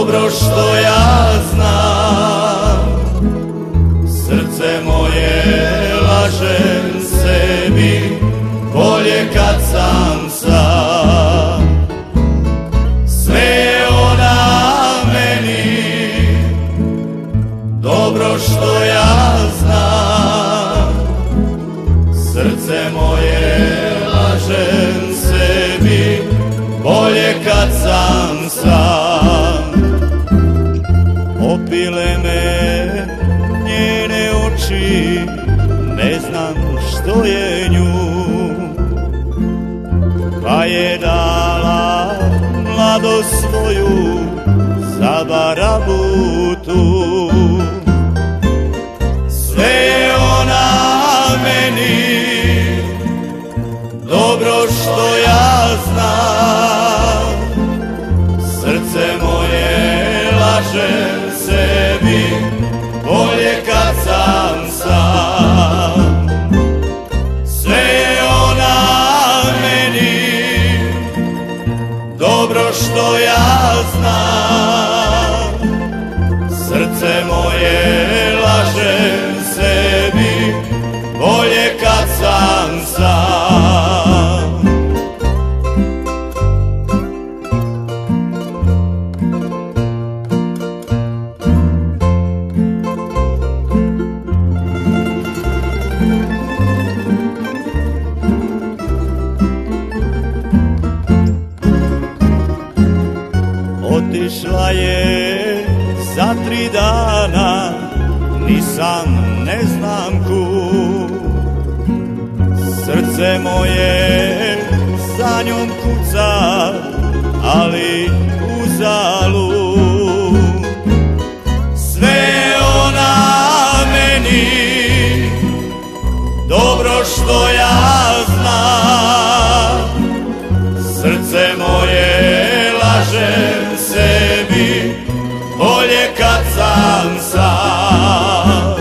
dobro što ja znam. Srce moje lažem sebi, bolje kad sam sam. Sve je ona meni, dobro što ja znam. Srce moje lažem sebi, bolje kad sam sam. Opile me njene oči, ne znam što je nju, pa je dala mladost svoju za barabutu. Sve je ona meni, dobro što ja znam. Srce moje lažem sebi, bolje kad sam sam. Sve je ona meni, dobro što ja znam. Srce moje lažem sebi, bolje kad sam sam. Otišla je za 3 dana, ni sam ne znam kud. Srce moje za njom kuca, ali uzalud. Sve je ona meni, dobro što ja znam. Srce moje lažem sebi, bolje kad sam sam.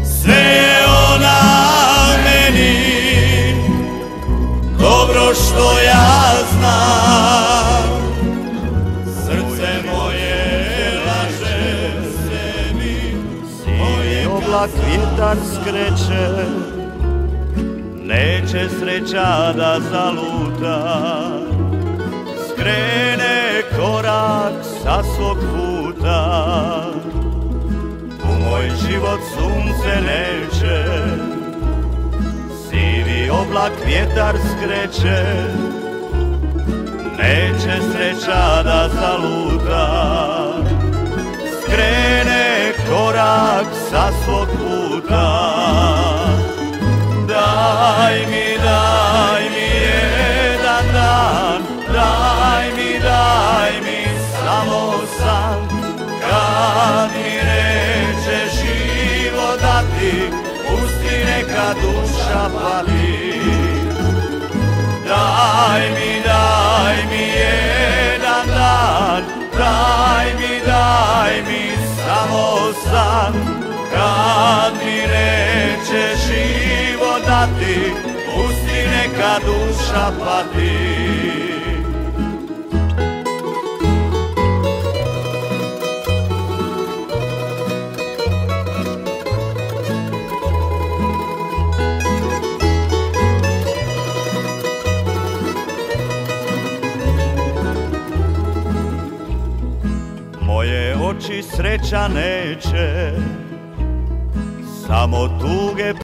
Sve je ona meni, dobro što ja znam. Srce moje lažem sebi, sivi oblak vjetar skreće, neće sreća da zaluta. Skrene korak sa svog puta, u moj život sunce neće. Sivi oblak vjetar skreće, neće sreća da zaluta. Skrene korak sa svog puta. Daj mi jedan dan, daj mi samo san, kad mi neće život dati, pusti neka duša pati. Daj mi jedan dan, daj mi samo san, kad mi neće život dati, pusti neka duša pati. Moje oči sreća neće, samo tuge